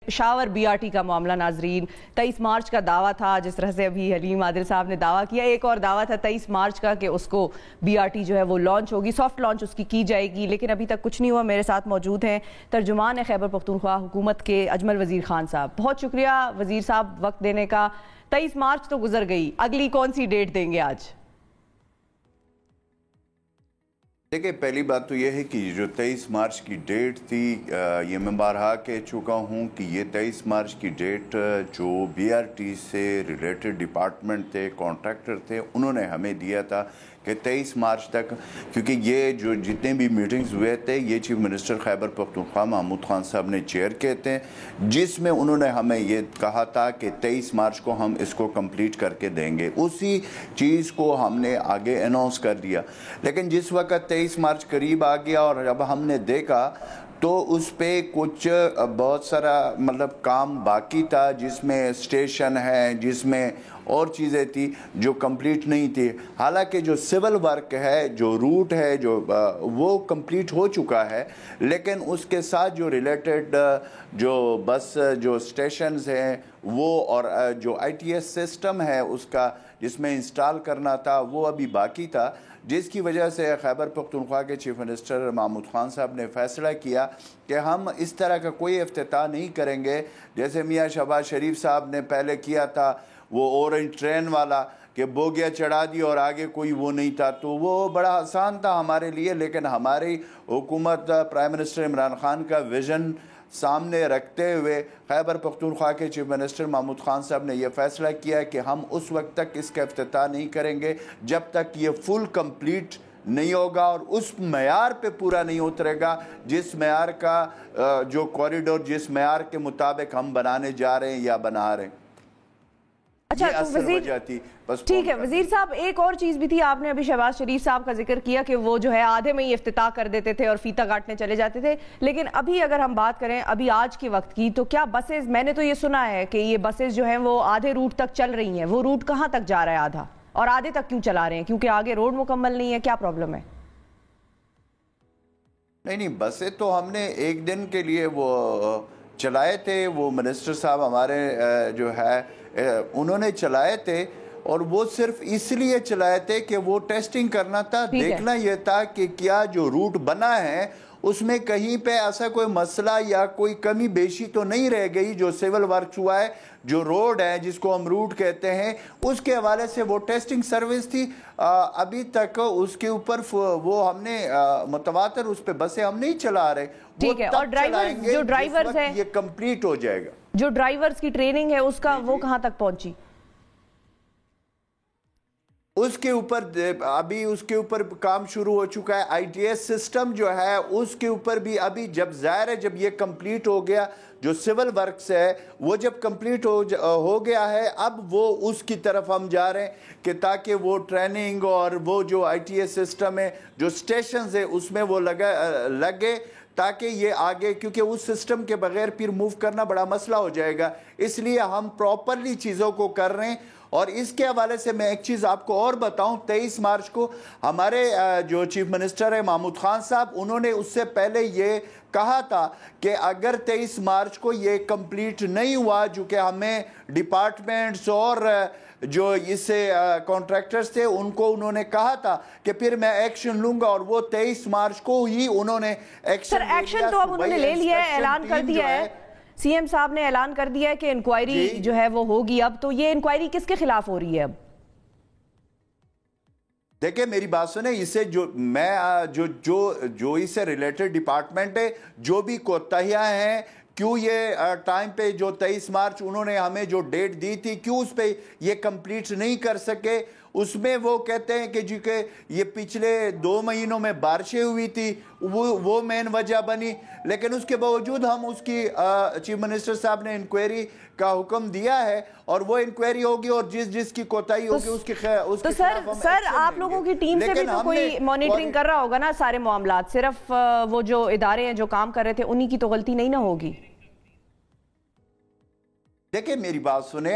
Peshawar be are T کا معاملہ ناظرین، 23 مارچ کا دعویٰ تھا، جس طرح سے ابھی حلیم عادل صاحب نے دعویٰ کیا، ایک اور دعویٰ تھا 23 مارچ کا کہ اس کو بی آر ٹی جو ہے وہ لانچ ہوگی، سافٹ لانچ اس کی جائے گی، لیکن ابھی تک کچھ نہیں ہوا۔ میرے ساتھ موجود ہیں ترجمان خیبر پختونخوا حکومت کے اجمل وزیر خان صاحب۔ بہت شکریہ وزیر صاحب وقت دینے کا۔ 23 مارچ تو گزر گئی، اگلی کون سی ڈیٹ دیں گے آج؟ دیکھیں، پہلی بات تو یہ ہے کہ جو 23 مارچ کی ڈیٹ تھی، یہ میں بارہا کہہ چکا ہوں کہ یہ 23 مارچ کی ڈیٹ جو بی آر ٹی سے ریلیٹڈ ڈپارٹمنٹ تھے، کانٹریکٹر تھے، انہوں نے ہمیں دیا تھا کہ 23 مارچ تک، کیونکہ یہ جو جتنے بھی میٹنگز ہوئے تھے یہ چیف منسٹر خیبر پختونخوا محمود خان صاحب نے چیئر کہتے ہیں، جس میں انہوں نے ہمیں یہ کہا تھا کہ 23 مارچ کو ہم اس کو کمپلیٹ کر کے دیں گے۔ اسی چیز کو ہم نے آگے اناؤنس کر دیا، لیکن جس وقت 23 مارچ قریب آ گیا اور جب ہم نے دیکھا تو اس پہ کچھ بہت سارا کام باقی تھا، جس میں اسٹیشن ہے، جس میں اور چیزیں تھی جو کمپلیٹ نہیں تھی۔ حالانکہ جو سول ورک ہے، جو روٹ ہے، جو وہ کمپلیٹ ہو چکا ہے، لیکن اس کے ساتھ جو ریلیٹڈ جو بس جو اسٹیشنز ہیں وہ، اور جو آئی ٹی ایس سسٹم ہے اس کا جس میں انسٹال کرنا تھا، وہ ابھی باقی تھا، جس کی وجہ سے خیبر پختونخوا کے چیف منسٹر محمود خان صاحب نے فیصلہ کیا کہ ہم اس طرح کا کوئی افتتاح نہیں کریں گے جیسے میاں شہباز شریف صاحب نے پہلے کیا تھا، وہ اورنج ٹرین والا، کہ بوگیا چڑھا دی اور آگے کوئی وہ نہیں تھا۔ تو وہ بڑا آسان تھا ہمارے لیے، لیکن ہماری حکومت پرائم منسٹر عمران خان کا ویژن سامنے رکھتے ہوئے خیبر پختونخوا کے چیف منسٹر محمود خان صاحب نے یہ فیصلہ کیا کہ ہم اس وقت تک اس کا افتتاح نہیں کریں گے جب تک یہ فل کمپلیٹ نہیں ہوگا اور اس معیار پہ پورا نہیں اترے گا جس معیار کا جو کوریڈور جس معیار کے مطابق ہم بنانے جا رہے ہیں یا بنا رہے ہیں۔ اچھا تو وزیر ٹھیک ہے وزیر صاحب، ایک اور چیز بھی تھی، آپ نے ابھی شہباز شریف صاحب کا ذکر کیا کہ وہ جو ہے آدھے میں ہی افتتاح کر دیتے تھے اور فیتہ کاٹنے چلے جاتے تھے، لیکن ابھی اگر ہم بات کریں ابھی آج کے وقت کی، تو کیا بسز، میں نے تو یہ سنا ہے کہ یہ بسز جو ہیں وہ آدھے روٹ تک چل رہی ہیں، وہ روٹ کہاں تک جا رہا ہے آدھا، اور آدھے تک کیوں چلا رہے ہیں؟ کیونکہ آگے روڈ مکمل نہیں ہے، کیا پرابلم ہے؟ نہیں، بسیں تو ہم نے ایک دن کے لیے وہ چلائے تھے، وہ منسٹر صاحب ہمارے جو ہے انہوں نے چلائے تھے، اور وہ صرف اس لیے چلائے تھے کہ وہ ٹیسٹنگ کرنا تھا، دیکھنا یہ تھا کہ کیا جو روٹ بنا ہے اس میں کہیں پہ ایسا کوئی مسئلہ یا کوئی کمی بیشی تو نہیں رہ گئی۔ جو سیول ورکس ہوا ہے، جو روڈ ہے جس کو ہم روٹ کہتے ہیں، اس کے حوالے سے وہ ٹیسٹنگ سروس تھی۔ ابھی تک اس کے اوپر وہ ہم نے متواتر اس پہ بسیں ہم نہیں چلا رہے، ٹھیک ہے، اور ڈرائیورز، جو ڈرائیورز ہیں، یہ کمپلیٹ ہو جائے گا۔ جو ڈرائیورز کی ٹریننگ ہے اس کا وہ کہاں تک پہنچی؟ اس کے اوپر ابھی اس کے اوپر کام شروع ہو چکا ہے۔ آئی ٹی ایس سسٹم جو ہے اس کے اوپر بھی ابھی جب ظاہر ہے جب یہ کمپلیٹ ہو گیا، جو سول ورکس ہے وہ جب کمپلیٹ ہو گیا ہے، اب وہ اس کی طرف ہم جا رہے ہیں کہ تاکہ وہ ٹریننگ اور وہ جو آئی ٹی ایس سسٹم ہے، جو سٹیشنز ہے اس میں وہ لگے، تاکہ یہ آگے، کیونکہ اس سسٹم کے بغیر پھر موو کرنا بڑا مسئلہ ہو جائے گا، اس لیے ہم پراپرلی چیزوں کو کر رہے ہیں۔ اور اس کے حوالے سے میں ایک چیز آپ کو اور بتاؤں، 23 مارچ کو ہمارے جو چیف منسٹر ہے محمود خان صاحب، انہوں نے اس سے پہلے یہ کہا تھا کہ اگر 23 مارچ کو یہ کمپلیٹ نہیں ہوا، جو کہ ہمیں ڈپارٹمنٹس اور جو اس سے کانٹریکٹرز تھے ان کو انہوں نے کہا تھا کہ پھر میں ایکشن لوں گا، اور وہ 23 مارچ کو ہی انہوں نے ایکشن لیا۔ ایکشن تو اب انہوں نے لے لیا ہے، اعلان کر دیا ہے، سی ایم صاحب نے اعلان کر دیا ہے کہ انکوائری جو ہے وہ ہوگی۔ اب تو یہ انکوائری کس کے خلاف ہو رہی ہے؟ اب دیکھیں میری بات سنیں، اسے جو اس سے ریلیٹڈ ڈپارٹمنٹ ہے، جو بھی کوتاہیاں ہیں، کیوں یہ ٹائم پہ جو 23 مارچ انہوں نے ہمیں جو ڈیٹ دی تھی، کیوں اس پہ یہ کمپلیٹ نہیں کر سکے، اس میں وہ کہتے ہیں کہ جی کہ یہ پچھلے 2 مہینوں میں بارشیں ہوئی تھی، وہ مین وجہ بنی، لیکن اس کے باوجود ہم اس کی چیف منسٹر صاحب نے انکوائری کا حکم دیا ہے، اور وہ انکوائری ہوگی، اور جس کی کوتاہی ہوگی اس کے خلاف تو سر آپ لوگوں کی ٹیم سے بھی تو کوئی مانیٹرنگ کر رہا ہوگا نا سارے معاملات، صرف وہ جو ادارے ہیں جو کام کر رہے تھے انہی کی تو غلطی نہیں نہ ہوگی؟ دیکھیں میری بات سنیں،